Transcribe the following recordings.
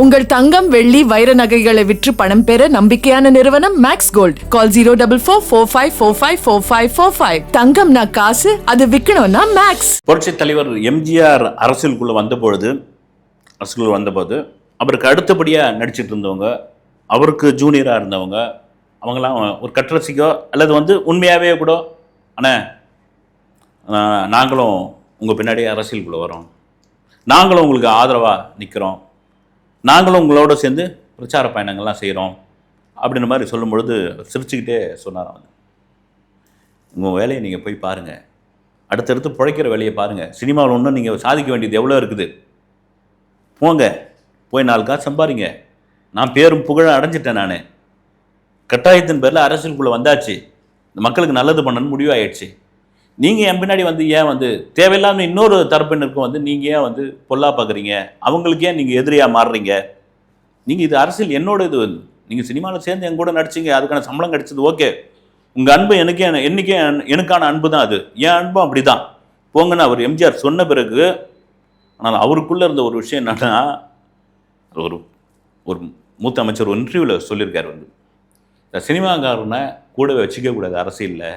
உங்கள் தங்கம் வெள்ளி வைர நகைகளை விற்று பணம் பெற நம்பிக்கையான நிறுவனம் மேக்ஸ் கோல்ட். கால் 04454545545. தங்கம்னா காசு, அது விற்கணும்னா மேக்ஸ். புரட்சி தலைவர் எம்ஜிஆர் அரசியலுக்குள்ள வந்தபோது அவருக்கு அடுத்தபடியாக நடிச்சிட்டு இருந்தவங்க, அவருக்கு ஜூனியராக இருந்தவங்க, அவங்களாம் ஒரு கட்ரசிக்கோ அல்லது உண்மையாகவே கூட ஆனால் நாங்களும் உங்கள் பின்னாடியே அரசியலுக்குள்ளே வரோம், நாங்களும் உங்களுக்கு ஆதரவாக நிற்கிறோம், நாங்களும் உங்களோட சேர்ந்து பிரச்சார பயணங்கள்லாம் செய்கிறோம் அப்படின்ற மாதிரி சொல்லும் பொழுது சிரிச்சுக்கிட்டே சொன்னாராம். உங்கள் வேலையை நீங்கள் போய் பாருங்கள், அடுத்தடுத்து பிழைக்கிற வேலையை பாருங்கள், சினிமாவில் ஒன்றும் நீங்கள் சாதிக்க வேண்டியது எவ்வளோ இருக்குது, போங்க போய் 4 காசு சம்பாதிங்க, நான் பேரும் புகழ அடைஞ்சிட்டேன், நான் கட்டாயத்தின் பேரில் அரசியலுக்குள்ளே வந்தாச்சு, இந்த மக்களுக்கு நல்லது பண்ணணும்னு முடிவாயிடுச்சு, நீங்கள் என் பின்னாடி ஏன் தேவையில்லாமல் இன்னொரு தரப்பினருக்கும் நீங்கள் ஏன் பொல்லா பார்க்குறீங்க, அவங்களுக்கு ஏன் நீங்கள் எதிரியாக மாறுறீங்க, நீங்கள் இது அரசியல் என்னோட இது, நீங்கள் சினிமாவில் சேர்ந்து என் கூட நடிச்சிங்க, அதுக்கான சம்பளம் கிடைச்சது ஓகே, உங்கள் அன்பு எனக்கான அன்பு தான், அது என் அன்பும் அப்படி தான் போங்கன்னு அவர் எம்ஜிஆர் சொன்ன பிறகு. ஆனால் அவருக்குள்ளே இருந்த ஒரு விஷயம் என்னன்னா, ஒரு மூத்த அமைச்சர் ஒரு இன்டர்வியூவில் சொல்லியிருக்கார், இந்த சினிமாக்காரனை கூடவே வச்சுக்க கூடாது அரசியலில்,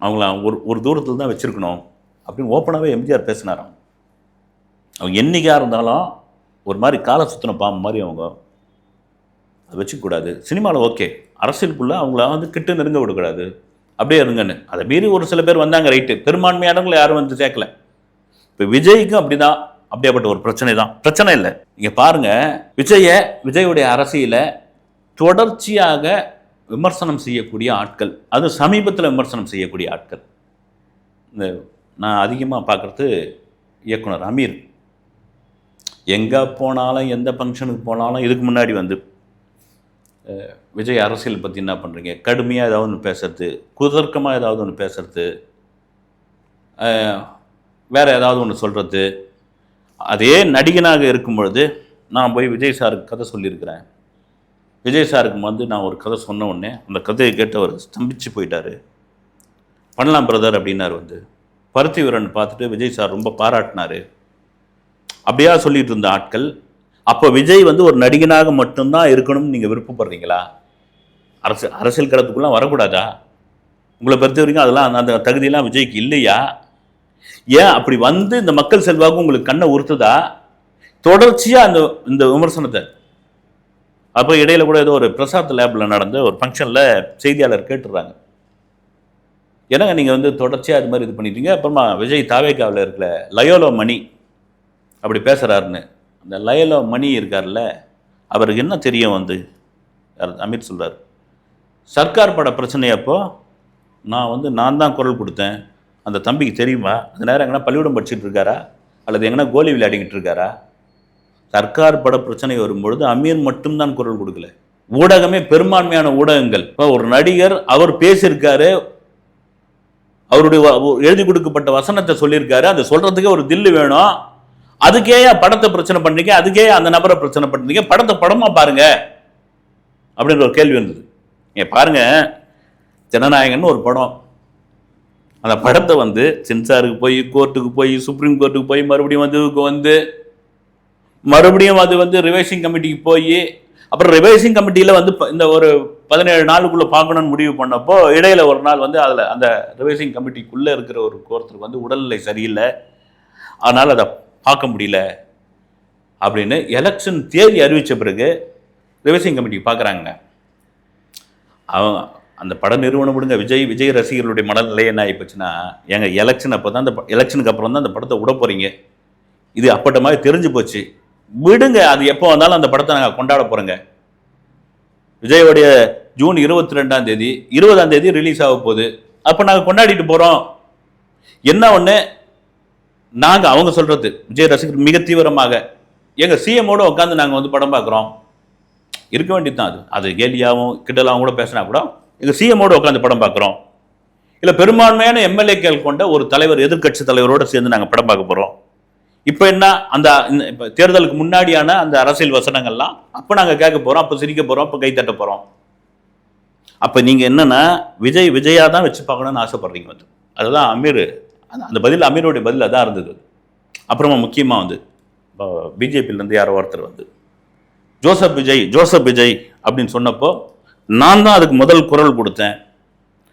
அவங்கள ஒரு தூரத்தில் தான் வச்சுருக்கணும் அப்படின்னு ஓப்பனாகவே எம்ஜிஆர் பேசினாராம். அவங்க என்றைக்காக இருந்தாலும் ஒரு மாதிரி காலை சுற்றின பாம்பு மாதிரி அவங்க அதை வச்சுக்கூடாது, சினிமாவில் ஓகே, அரசியலுக்குள்ளே அவங்கள கிட்ட நெருங்க விடக்கூடாது, அப்படியே இருங்கன்னு. அதை மீறி ஒரு சில பேர் வந்தாங்க, ரைட்டு, பெரும்பான்மையானவங்களை யாரும் சேர்க்கல. இப்போ விஜய்க்கும் அப்படி தான், அப்படியாப்பட்ட ஒரு பிரச்சனை இல்லை. நீங்கள் பாருங்கள், விஜயுடைய அரசியலை தொடர்ச்சியாக விமர்சனம் செய்யக்கூடிய ஆட்கள், அது சமீபத்தில் விமர்சனம் செய்யக்கூடிய ஆட்கள், நான் அதிகமாக பார்க்குறது இயக்குனர் அமீர். எங்கே போனாலும் எந்த ஃபங்க்ஷனுக்கு போனாலும் இதுக்கு முன்னாடி விஜய் அரசியல் பற்றி என்ன பண்ணுறீங்க, கடுமையாக ஏதாவது ஒன்று பேசுறது, குதர்க்கமாக ஏதாவது ஒன்று பேசுறது, வேறு ஏதாவது ஒன்று சொல்கிறது. அதே நடிகனாக இருக்கும் பொழுது நான் போய் விஜய் சாருக்கு கதை சொல்லியிருக்கிறேன். விஜய் சாருக்கு நான் ஒரு கதை சொன்ன உடனே அந்த கதையை கேட்டு அவர் ஸ்தம்பிச்சு போயிட்டார். பண்ணலாம் பிரதர் அப்படின்னாரு. பருத்தி வீரன் பார்த்துட்டு விஜய் சார் ரொம்ப பாராட்டினார். அப்படியா சொல்லிட்டு இருந்த ஆட்கள், அப்போ விஜய் ஒரு நடிகனாக மட்டும்தான் இருக்கணும்னு நீங்கள் விருப்பப்படுறீங்களா, அரசியல் களத்துக்குலாம் வரக்கூடாதா, உங்களை பொறுத்த வரைக்கும் அதெல்லாம் அந்த தகுதியெல்லாம் விஜய்க்கு இல்லையா, ஏன் அப்படி இந்த மக்கள் செல்வாக்கு உங்களுக்கு கண்ணை உறுத்துதா, தொடர்ச்சியாக இந்த விமர்சனத்தை. அப்போ இடையில கூட ஏதோ ஒரு பிரசாத் லேபில் நடந்த ஒரு ஃபங்க்ஷனில் செய்தியாளர் கேட்டுடுறாங்க, ஏன்னாங்க நீங்கள் தொடர்ச்சியாக அது மாதிரி இது பண்ணிட்டீங்க, அப்புறமா விஜய் தாவேக்காவில் இருக்கிற லயோலோ மணி அப்படி பேசுகிறாருன்னு. அந்த லயோலோ மணி இருக்கார்ல, அவருக்கு என்ன தெரியும், அமித் சொல்கிறார், சர்க்கார் பட பிரச்சனையப்போ நான் தான் குரல் கொடுத்தேன், அந்த தம்பிக்கு தெரியுமா, அந்த நேரம் எங்கன்னா பள்ளிக்கூடம் படிச்சுட்டு இருக்காரா அல்லது எங்கன்னா கோலி விளையாடிக்கிட்டு இருக்காரா, சர்க்கார் பட பிரச்சனை வரும்பொழுது அமீர் மட்டும்தான் குரல் கொடுக்கல, ஊடகமே பெரும்பான்மையான ஊடகங்கள். இப்போ ஒரு நடிகர் அவர் பேசியிருக்காரு, அவருடைய எழுதி கொடுக்கப்பட்ட வசனத்தை சொல்லியிருக்காரு, அதை சொல்றதுக்கே ஒரு தில்லு வேணும், அதுக்கே படத்தை பிரச்சனை பண்ணீங்க, அதுக்கே அந்த நபரை பிரச்சனை பண்ணீங்க, படத்தை படமா பாருங்க அப்படின்ற ஒரு கேள்வி வந்தது. பாருங்க, ஜனநாயகன்னு ஒரு படம், அந்த படத்தை சென்சாருக்கு போய், கோர்ட்டுக்கு போய், சுப்ரீம் கோர்ட்டுக்கு போய், மறுபடியும் அது ரிவைசிங் கமிட்டிக்கு போய், அப்புறம் ரிவைசிங் கமிட்டியில் இந்த ஒரு 17 நாளுக்குள்ளே பார்க்கணும்னு முடிவு பண்ணப்போ இடையில ஒரு நாள் அதில் அந்த ரிவைசிங் கமிட்டிக்குள்ளே இருக்கிற ஒருத்தருக்கு உடல்நிலை சரியில்லை, அதனால் அதை பார்க்க முடியல அப்படின்னு எலெக்ஷன் தேதி அறிவித்த பிறகு ரிவைசிங் கமிட்டி பார்க்குறாங்க. அந்த பட நிறுவனம் விடுங்க, விஜய் ரசிகர்களுடைய மனநிலை என்ன ஆகிப்போச்சுன்னா, எலெக்ஷன் அப்போ தான், அந்த எலெக்ஷனுக்கு அப்புறம் தான் அந்த படத்தை விட போகிறீங்க, இது அப்பட்ட மாதிரி தெரிஞ்சு போச்சு, விடுங்க, அது எப்போ வந்தாலும் அந்த படத்தை நாங்கள் கொண்டாட போகிறோங்க. விஜயோடைய ஜூன் 22ஆம் தேதி 20ஆம் தேதி ரிலீஸ் ஆக போகுது, அப்போ நாங்கள் கொண்டாடிட்டு போகிறோம். என்ன ஒன்று, நாங்கள் அவங்க சொல்கிறது, விஜய் ரசிகர் மிக தீவிரமாக எங்கள் சிஎம்மோட உட்காந்து நாங்கள் படம் பார்க்குறோம், இருக்க வேண்டியது தான். அது கேலியாகவும் கிண்டலாகவும் கூட பேசினா கூட எங்கள் சிஎம்மோட உட்காந்து படம் பார்க்குறோம், இல்லை பெரும்பான்மையான எம்எல்ஏக்கள் கொண்ட ஒரு தலைவர், எதிர்கட்சி தலைவரோடு சேர்ந்து நாங்கள் படம் பார்க்க போகிறோம். இப்போ என்ன, இப்போ தேர்தலுக்கு முன்னாடியான அந்த அரசியல் வசனங்கள்லாம் அப்போ நாங்கள் கேட்க போகிறோம், அப்போ சிரிக்க போகிறோம், அப்போ கை தட்ட போகிறோம். அப்போ நீங்கள் என்னென்னா விஜயா தான் வச்சு பார்க்கணுன்னு ஆசைப்படுறீங்க. அதுதான் அமீர், அந்த பதில் அமீருடைய பதில் அதான் இருந்தது. அப்புறமா முக்கியமாக பிஜேபியிலேருந்து யாரோ ஒருத்தர் ஜோசப் விஜய் அப்படின்னு சொன்னப்போ நான் தான் அதுக்கு முதல் குரல் கொடுத்தேன்.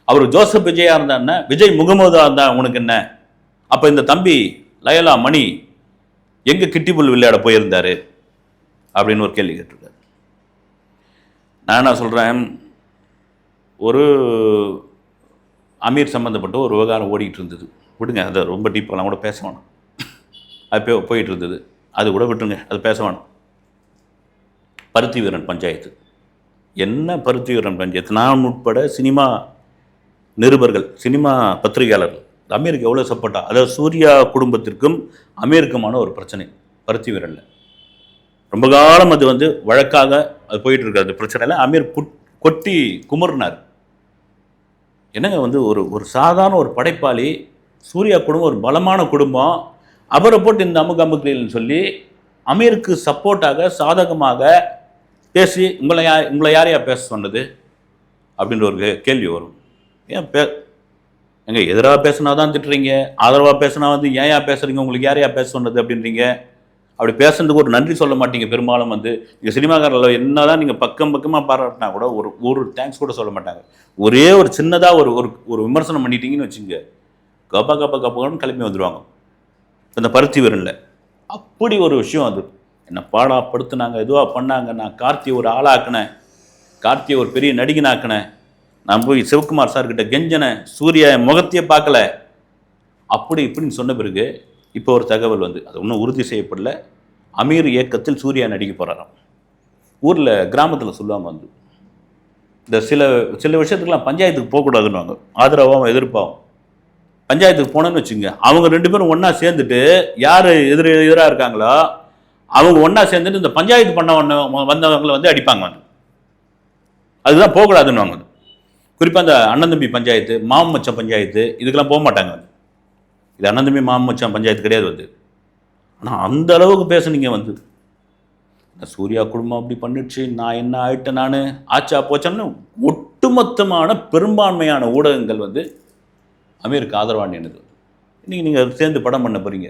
அவர் ஜோசப் விஜயா இருந்தா என்ன, விஜய் முகமதா இருந்தா உனக்கு என்ன? அப்ப இந்த தம்பி லயலா மணி எங்க கிட்டிபுல் விளையாட போயிருந்தாரு அப்படின்னு ஒரு கேள்வி கேட்டிருக்காரு. நான் என்ன சொல்றேன், ஒரு அமீர் சம்பந்தப்பட்ட ஒரு விவகாரம் ஓடிட்டு இருந்தது, விடுங்க, அதை ரொம்ப டீப்பாலாம் கூட பேச வேணும். அது போயிட்டு இருந்தது, அது கூட விட்டுருங்க, அது பேச வேணும். பருத்தி வீரன் பஞ்சாயத்து, என்ன பருத்தி வீரன் பஞ்சாயத்து, நான் உட்பட சினிமா நிருபர்கள், சினிமா பத்திரிகையாளர்கள், அமீருக்கு எவ்வளோ சப்போர்ட்டா, அதாவது சூர்யா குடும்பத்திற்கும் அமீருக்குமான ஒரு பிரச்சனை பருத்தி வீரனில் ரொம்ப காலம் அது வந்து வழக்காக அது போயிட்டு இருக்காது பிரச்சனையில். அமீர் கொட்டி குமுறினார். என்னங்க வந்து ஒரு சாதாரண ஒரு படைப்பாளி, சூர்யா குடும்பம் ஒரு பலமான குடும்பம், அவரை போட்டு இந்த அமுகமுக்குன்னு சொல்லி அமீருக்கு சப்போர்ட்டாக சாதகமாக பேசி உங்களை யாரையா பேச சொன்னது அப்படின்ற ஒரு கேள்வி வரும். ஏன் எங்க எதிராக பேசினா தான் திட்டுறீங்க, ஆதரவாக பேசினா வந்து ஏன் பேசுறீங்க, உங்களுக்கு யாரையா பேச சொன்னது அப்படின்றீங்க. அப்படி பேசுறதுக்கு ஒரு நன்றி சொல்ல மாட்டீங்க. பெரும்பாலும் வந்து நீங்கள் சினிமாக்காரில் என்னதான் நீங்கள் பக்கமாக பாராட்டினா கூட ஒரு தேங்க்ஸ் கூட சொல்ல மாட்டாங்க. ஒரே ஒரு சின்னதாக ஒரு விமர்சனம் பண்ணிட்டீங்கன்னு வச்சுங்க, கப்பான்னு கிளம்பி வந்துடுவாங்க. இந்த பருத்தி வீரனில் அப்படி ஒரு விஷயம், அது என்னை பாடாப்படுத்தினாங்க, எதுவாக பண்ணாங்க. நான் கார்த்தியை ஒரு ஆளாக்கினேன், கார்த்தியை ஒரு பெரிய நடிகனாக்கினேன், நான் போய் சிவகுமார் சார்கிட்ட கெஞ்சனேன், சூர்யா முகத்தையே பார்க்கல, அப்படி இப்படின்னு சொன்ன பிறகு இப்போ ஒரு தகவல் வந்து, அது ஒன்றும் உறுதி செய்யப்படல, அமீர் இயக்கத்தில் சூர்யா நடிக்க போகிறாராம். ஊரில் கிராமத்தில் சொல்லுவாங்க வந்து, இந்த சில விஷயத்துக்கெல்லாம் பஞ்சாயத்துக்கு போகக்கூடாதுன்னுவாங்க, ஆதரவாகவும் எதிர்ப்பாகும். பஞ்சாயத்துக்கு போனோன்னு வச்சுங்க, அவங்க 2 பேரும் ஒன்றா சேர்ந்துட்டு யார் எதிராக இருக்காங்களோ அவங்க ஒன்றா சேர்ந்துட்டு இந்த பஞ்சாயத்து பண்ண வந்தவங்களை வந்து அடிப்பாங்க வந்து, அதுதான் போகக்கூடாதுன்னுவாங்க. குறிப்பாக அந்த அண்ணன் தம்பி பஞ்சாயத்து, மாமன் மச்சான் பஞ்சாயத்து, இதுக்கெல்லாம் போக மாட்டாங்க வந்து. இது அண்ணன் தம்பி மாமன் மச்சான் பஞ்சாயத்து கிடையாது வந்து. ஆனால் அந்த அளவுக்கு பேசுனீங்க வந்து, சூர்யா குடும்பம் அப்படி பண்ணிடுச்சு, நான் என்ன ஆயிட்டேன், நான் ஆச்சா போச்சேன்னு ஒட்டுமொத்தமான பெரும்பான்மையான ஊடகங்கள் வந்து அமீருக்கு ஆதரவான என்னது. இன்றைக்கி நீங்கள் சேர்ந்து படம் பண்ண போகிறீங்க,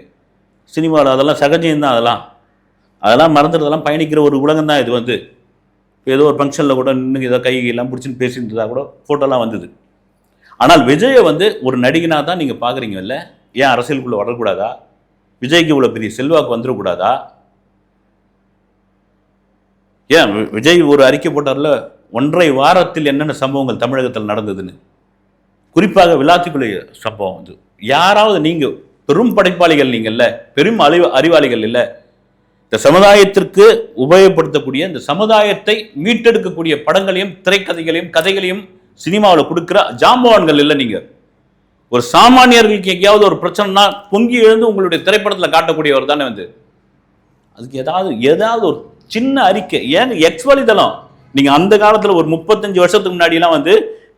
சினிமாவில் அதெல்லாம் சகஜம்தான், அதெல்லாம் மறந்துடுறதெல்லாம் பயணிக்கிற ஒரு உலகம் தான் இது வந்து. ஏதோ ஒரு ஃபங்க்ஷனில் கூட நின்று ஏதோ கையெல்லாம் பிடிச்சின்னு பேசிட்டு கூட ஃபோட்டோலாம் வந்தது. ஆனால் விஜயை வந்து ஒரு நடிகனாக தான் நீங்கள் பார்க்குறீங்க இல்லை? ஏன் அரசியலுக்குள்ளே வரக்கூடாதா? விஜய்க்கு இவ்வளோ பெரிய செல்வாக்கு வந்துடக்கூடாதா? ஏன் விஜய் ஒரு அறிக்கை போட்டார்ல, 1.5 வாரத்தில் என்னென்ன சம்பவங்கள் தமிழகத்தில் நடந்ததுன்னு, குறிப்பாக விளாத்திக்குள்ளே சம்பவம் வந்து. யாராவது நீங்கள் பெரும் படைப்பாளிகள், நீங்கள்ல பெரும் அறிவாளிகள் இல்லை, இந்த சமுதாயத்திற்கு உபயோகப்படுத்தக்கூடிய, இந்த சமுதாயத்தை மீட்டெடுக்கக்கூடிய படங்களையும் திரைக்கதைகளையும் கதைகளையும் சினிமாவில் கொடுக்குற ஜாம்பவான்கள் இல்லை. நீங்கள் ஒரு சாமானியர்களுக்கு எங்கேயாவது ஒரு பிரச்சனைனா பொங்கி எழுந்து உங்களுடைய திரைப்படத்தில் காட்டக்கூடியவர் தானே வந்து. அதுக்கு ஏதாவது ஒரு சின்ன அறிக்கை, ஏன் எக்ஸ் வலைதளம், நீங்கள் அந்த காலத்தில் ஒரு 35 வருஷத்துக்கு முன்னாடிலாம் வந்து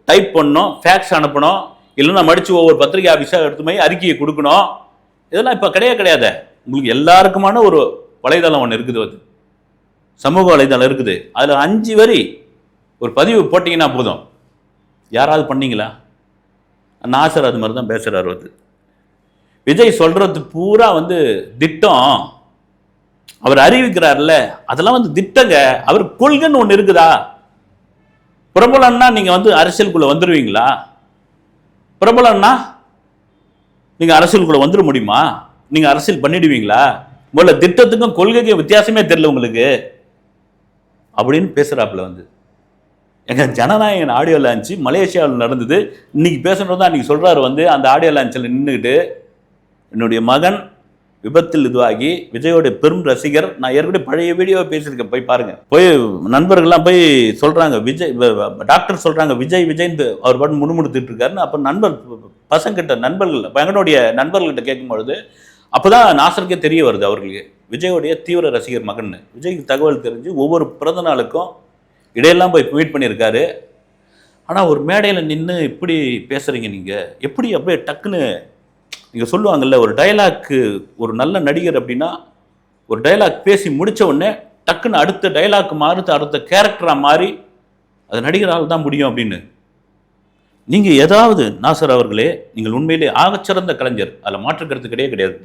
டைப் பண்ணணும், ஃபேக்ஸ் அனுப்பணும், இல்லைன்னா மடித்து ஒவ்வொரு பத்திரிகை ஆஃபீஸாக எடுத்து போய் அறிக்கையை கொடுக்கணும். இதெல்லாம் இப்போ கிடையாது. உங்களுக்கு எல்லாருக்குமான ஒரு வலைதளம் ஒன்று இருக்குது, அது சமூக வலைதளம் இருக்குது. அதில் 5 வரி ஒரு பதிவு போட்டிங்கன்னா போதும். யாராவது பண்ணீங்களா? நாசர் அது மாதிரி தான் பேசுகிறார் வந்து. விஜய் சொல்கிறது பூரா வந்து திட்டம், அவர் அறிவிக்கிறார்ல, அதெல்லாம் வந்து திட்டங்க. அவர் கொள்கைன்னு ஒன்று இருக்குதா? பிரபலம்னா நீங்கள் வந்து அரசியலுக்குள்ளே வந்துடுவீங்களா? பிரபலம்னா நீங்கள் அரசியலுக்குள்ளே வந்துட முடியுமா? நீங்கள் அரசியல் பண்ணிடுவீங்களா? முதல்ல திட்டத்துக்கும் கொள்கைக்கும் வித்தியாசமே தெரியல உங்களுக்கு அப்படின்னு பேசுகிறாப்புல வந்து. எங்கள் ஜனநாயகன் ஆடியோ லான்ச்சு மலேசியாவில் நடந்தது, இன்னைக்கு பேசுகிறது தான் அன்றைக்கி சொல்கிறாரு வந்து. அந்த ஆடியோ லான்ச்சில் நின்றுக்கிட்டு, என்னுடைய மகன் விபத்தில் இதுவாகி விஜயோடைய பெரும் ரசிகர், நான் ஏற்கனவே பழைய வீடியோவை பேசியிருக்கேன், போய் பாருங்க. போய் நண்பர்கள்லாம் போய் சொல்கிறாங்க, விஜய் டாக்டர் சொல்கிறாங்க விஜய்ன்னு அவர் பாட்டு முணுமுணுத்துட்டு இருக்காருன்னு. அப்போ பசங்கிட்ட நண்பர்கள், எங்களுடைய நண்பர்கள்கிட்ட கேட்கும்பொழுது அப்போ தான் நாசருக்கே தெரிய வருது அவர்களுக்கு விஜயோடைய தீவிர ரசிகர் மகன். விஜய்க்கு தகவல் தெரிஞ்சு ஒவ்வொரு பிறந்த நாளுக்கும் இடையெல்லாம் போய் மீட் பண்ணியிருக்காரு. ஆனால் ஒரு மேடையில் நின்று இப்படி பேசுகிறீங்க நீங்கள், எப்படி அப்படியே டக்குன்னு நீங்கள் சொல்லுவாங்கல்ல, ஒரு டைலாக்கு, ஒரு நல்ல நடிகர் அப்படின்னா ஒரு டைலாக் பேசி முடித்த உடனே டக்குன்னு அடுத்த டைலாக் மாறுத்து அடுத்த கேரக்டராக மாறி அது நடிகரால் தான் முடியும் அப்படின்னு. நீங்கள் ஏதாவது நாசர் அவர்களே, நீங்கள் உண்மையிலே ஆகச்சிறந்த கலைஞர், அதில் மாற்றுக்கருத்து கிடையாது.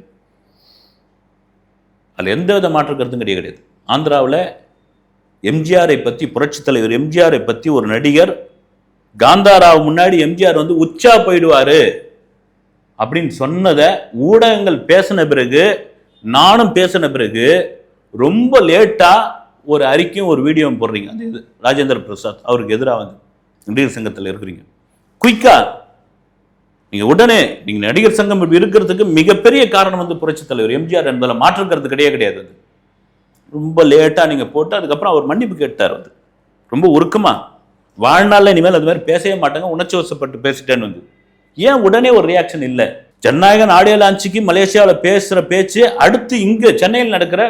அதில் எந்த வித மாற்று கருத்தும் கிடையாது. ஆந்திராவில் எம்ஜிஆரை பற்றி, புரட்சி தலைவர் எம்ஜிஆரை பற்றி ஒரு நடிகர் காந்தாராவு முன்னாடி எம்ஜிஆர் வந்து உச்சா போயிடுவாரு அப்படின்னு சொன்னதை ஊடகங்கள் பேசின பிறகு, நானும் பேசின பிறகு, ரொம்ப லேட்டா ஒரு அறிக்கையும் ஒரு வீடியோவும் போடுறீங்க. அது இது ராஜேந்திர பிரசாத் அவருக்கு எதிராக வந்து நடிகர் சங்கத்தில் இருக்கிறீங்க. குயிக்கா நீங்க உடனே நீங்க நடிகர் சங்கம் இருக்கிறதுக்கு மிகப்பெரிய காரணம் வந்து புரட்சி தலைவர் எம்ஜிஆர் என்பதில் மாற்றுக்கிறது கிடையாது. அது ரொம்ப லேட்டா நீங்க போட்டு அதுக்கப்புறம் அவர் மன்னிப்பு கேட்டார். வந்து ரொம்ப உருக்கமா, வாழ்நாளில் இனிமேல் அது மாதிரி பேசவே மாட்டாங்க, உணர்ச்சி வசப்பட்டு பேசிட்டேன்னு வந்து. ஏன் உடனே ஒரு ரியாக்ஷன் இல்லை? ஜனநாயகன் ஆடியோ லான்ச்சுக்கு மலேசியாவில் பேசுற பேச்சு அடுத்து இங்க சென்னையில் நடக்கிற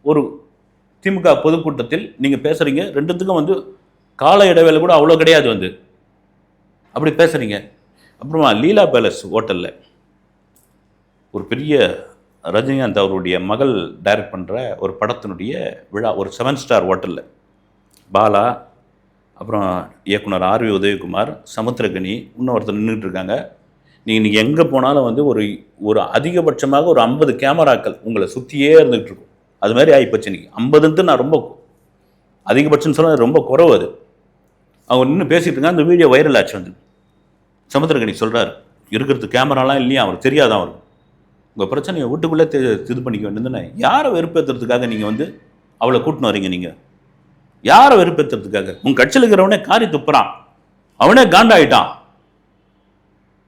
ஒரு திமுக பொதுக்கூட்டத்தில் நீங்க பேசுறீங்க. ரெண்டுத்துக்கும் வந்து கால இடைவேளை கூட அவ்வளோ கிடையாது. வந்து அப்படி பேசுறீங்க. அப்புறமா லீலா பேலஸ் ஹோட்டல்ல ஒரு பெரிய ரஜினிகாந்த் அவருடைய மகள் டைரக்ட் பண்ணுற ஒரு படத்தினுடைய விழா, ஒரு 7 ஸ்டார் ஹோட்டலில் பாலா, அப்புறம் இயக்குனர் ஆர்வி உதயகுமார், சமுத்திரகனி, இன்னொருத்தர் நின்றுட்டு இருக்காங்க. நீங்கள் எங்கே போனாலும் வந்து ஒரு அதிகபட்சமாக ஒரு 50 கேமராக்கள் உங்களை சுற்றியே இருந்துகிட்டு இருக்கும். அது மாதிரி ஆகிப்போச்சு. இன்றைக்கி 50 நான் ரொம்ப அதிகபட்சம்னு சொன்னால் ரொம்ப குறவு. அது அவங்க நின்று பேசிகிட்டு இருக்காங்க. அந்த வீடியோ வைரல் ஆச்சு. வந்து சமுத்திரகனி சொல்கிறார், இருக்கிறது கேமராலாம் இல்லையா, அவருக்கு தெரியாதான். அவருக்கு உங்கள் பிரச்சனையை வீட்டுக்குள்ளே இது பண்ணிக்க வேண்டியதுன்னு. யாரை வெறுப்பேற்றுறதுக்காக நீங்கள் வந்து அவளை கூட்டின்னு வரீங்க? நீங்கள் யாரை வெறுப்பேற்றுறதுக்காக? உங்கள் கட்சியில் இருக்கிறவனே காரி துப்புறான், அவனே காண்டாயிட்டான்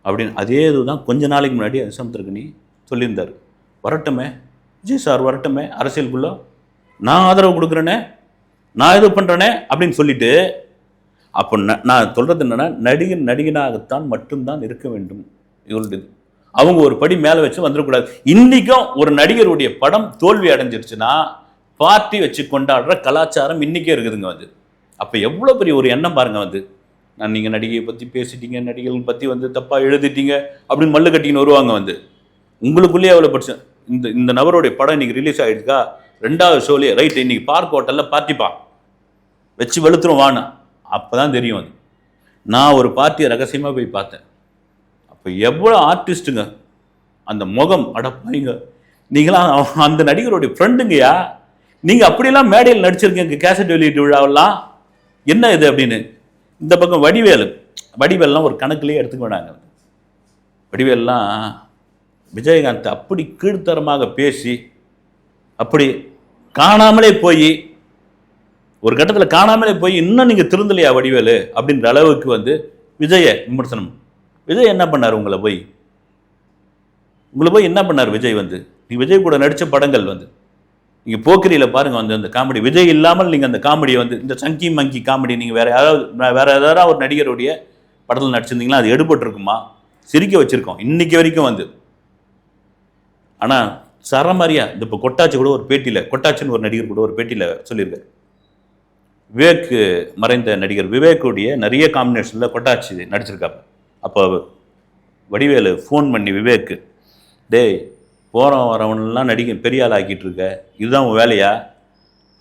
அப்படின்னு. அதே இதுதான் கொஞ்ச நாளைக்கு முன்னாடி சமுத்திரகனி சொல்லியிருந்தார். வரட்டுமே விஜய் சார், வரட்டுமே அரசியலுக்குள்ளே, நான் ஆதரவு கொடுக்குறேனே, நான் இது பண்ணுறேனே அப்படின்னு சொல்லிட்டு. அப்போ நான் சொல்கிறது என்னென்னா, நடிகனாகத்தான் மட்டும்தான் இருக்க வேண்டும். இவருடைய அவங்க ஒரு படி மேலே வச்சு வந்துடக்கூடாது. இன்றைக்கும் ஒரு நடிகருடைய படம் தோல்வி அடைஞ்சிருச்சுன்னா பார்ட்டி வச்சு கொண்டாடுற கலாச்சாரம் இன்றைக்கே இருக்குதுங்க. வந்து அப்போ எவ்வளோ பெரிய ஒரு எண்ணம் பாருங்கள். வந்து நீங்கள் நடிகையை பற்றி பேசிட்டீங்க, நடிகைகள் பற்றி வந்து தப்பாக எழுதிட்டீங்க அப்படின்னு மல்லு கட்டின்னு வருவாங்க. வந்து உங்களுக்குள்ளேயே எவ்வளோ படிச்சு இந்த நபருடைய படம் இன்றைக்கி ரிலீஸ் ஆகிடுக்கா, 2வது ஷோலேயே ரைட் இன்றைக்கி பார்க் ஹோட்டலில் பார்ட்டிப்பா வச்சு வெளுத்துரும் வான்னு. அப்போ தான் தெரியும். அது நான் ஒரு பார்ட்டியை ரகசியமாக போய் பார்த்தேன். இப்போ எவ்வளோ ஆர்டிஸ்ட்டுங்க அந்த முகம் அடப்பாங்க. நீங்களாம் அந்த நடிகருடைய ஃப்ரெண்டுங்கய்யா, நீங்கள் அப்படியெல்லாம் மேடையில் நடிச்சிருக்கீங்க கேசட் வெளியீட்டு விழாவெல்லாம், என்ன இது அப்படின்னு. இந்த பக்கம் வடிவேல்லாம் ஒரு கணக்குலேயே எடுத்துக்க வேணாங்க. வடிவேல்லாம் விஜயகாந்த் அப்படி கீழ்த்தரமாக பேசி, அப்படி காணாமலே போய், ஒரு கட்டத்தில் காணாமலே போய், இன்னும் நீங்கள் திருந்தலையா வடிவேலு அப்படின்ற அளவுக்கு வந்து விஜய விமர்சனம். விஜய் என்ன பண்ணார்? உங்களை போய் என்ன பண்ணார் விஜய்? வந்து நீ விஜய் கூட நடித்த படங்கள் வந்து நீங்கள் போக்கிரியில் பாருங்கள். வந்து அந்த காமெடி விஜய் இல்லாமல் நீங்கள் அந்த காமெடியை வந்து இந்த சங்கி மங்கி காமெடி நீங்கள் வேறு ஏதாவது ஒரு நடிகருடைய படத்தில் நடிச்சிருந்தீங்களா அது எடுபட்டுருக்குமா? சிரிக்க வச்சுருக்கோம் இன்னைக்கு வரைக்கும். வந்து ஆனால் சரமாரியா இந்த இப்போ கொட்டாச்சி கூட ஒரு பேட்டியில், கொட்டாச்சின்னு ஒரு நடிகர் கூட ஒரு பேட்டியில் சொல்லியிருக்காரு. விவேக், மறைந்த நடிகர் விவேக்குடைய நிறைய காம்பினேஷனில் கொட்டாச்சி நடிச்சிருக்காங்க. அப்போ வடிவேலு ஃபோன் பண்ணி விவேக்கு, டேய் போகிறவன் வரவனெல்லாம் பெரிய ஆள் ஆக்கிட்டு இருக்க, இதுதான் உன் வேலையா,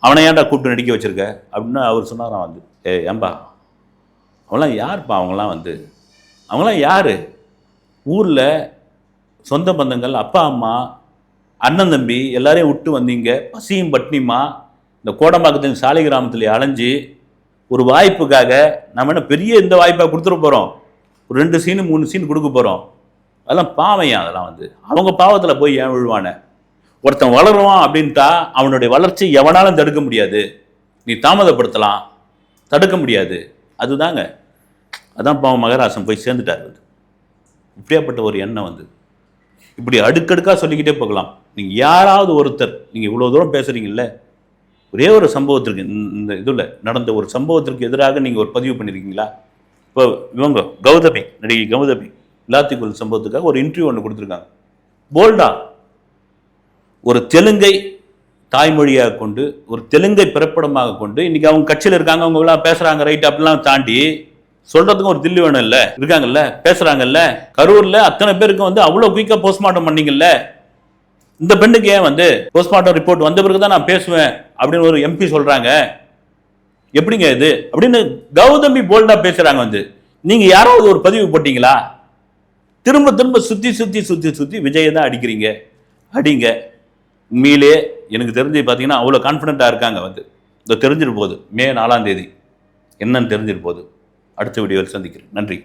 அவனை ஏன்டா கூப்பிட்டு நடிக்க வச்சுருக்க அப்படின்னு அவர் சொன்னாராம். வந்து ஏன்பா அவங்களாம் யார்ப்பா? அவங்களாம் யார்? ஊரில் சொந்த பந்தங்கள், அப்பா அம்மா, அண்ணன் தம்பி எல்லாரையும் விட்டு வந்தீங்க, பசியும் பட்னியுமா இந்த கோடம்பாக்கத்தில் சாலை கிராமத்தில் அலைஞ்சி ஒரு வாய்ப்புக்காக நம்ம என்ன பெரிய இந்த வாய்ப்பாக கொடுத்துட போகிறோம்? ஒரு 2 சீனு 3 சீன் கொடுக்க போகிறோம். அதெல்லாம் பாவையா? அதெல்லாம் வந்து அவங்க பாவத்தில் போய் ஏன் விழுவான? ஒருத்தன் வளருவான் அப்படின்ட்டா அவனுடைய வளர்ச்சி எவனாலும் தடுக்க முடியாது. நீ தாமதப்படுத்தலாம், தடுக்க முடியாது. அதுதாங்க, அதான் பாவம் மகராசன் போய் சேர்ந்துட்டார். வந்து இப்படியாப்பட்ட ஒரு எண்ணம் வந்து இப்படி அடுக்கடுக்காக சொல்லிக்கிட்டே போகலாம். நீங்கள் யாராவது ஒருத்தர், நீங்கள் இவ்வளோ தூரம் பேசுகிறீங்கல்ல, ஒரே ஒரு சம்பவத்திற்கு, இந்த இதில் நடந்த ஒரு சம்பவத்திற்கு எதிராக நீங்கள் ஒரு பதிவு பண்ணியிருக்கீங்களா? இப்போ இவங்க கௌதமி, நடிகை கௌதமி விளாத்திக்குள் சம்பவத்துக்காக ஒரு இன்டர்வியூ ஒன்று கொடுத்துருக்காங்க. போல்டா ஒரு தெலுங்கை தாய்மொழியாக கொண்டு, ஒரு தெலுங்கை பிறப்பிடமாக கொண்டு, இன்னைக்கு அவங்க கட்சியில் இருக்காங்க, அவங்க எல்லாம் பேசுகிறாங்க ரைட், அப்படிலாம் தாண்டி சொல்கிறதுக்கும் ஒரு தில்லு வேணும் இல்லை, இருக்காங்கல்ல, பேசுகிறாங்கல்ல. கரூரில் அத்தனை பேருக்கு வந்து அவ்வளோ குயிக்காக போஸ்ட்மார்ட்டம் பண்ணீங்கல்ல, இந்த பெண்ணுக்கு ஏன் வந்து போஸ்ட்மார்ட்டம் ரிப்போர்ட் வந்த பிறகு தான் நான் பேசுவேன் அப்படின்னு ஒரு எம்பி சொல்கிறாங்க? எப்படிங்க இது அப்படின்னு கௌதமி போல்டா பேசுகிறாங்க. வந்து நீங்கள் யாராவது ஒரு பதிவு போட்டிங்களா? திரும்ப திரும்ப சுற்றி விஜயை தான் அடிக்கிறீங்க. அடிங்க. உண்மையிலே எனக்கு தெரிஞ்சு பார்த்தீங்கன்னா அவ்வளோ கான்ஃபிடென்ட்டாக இருக்காங்க. வந்து இதை தெரிஞ்சிட்டு போகுது மே 4ஆம் தேதி என்னன்னு தெரிஞ்சிட்டு போகுது. அடுத்த வீடியோவில் சந்திக்கிறேன். நன்றி.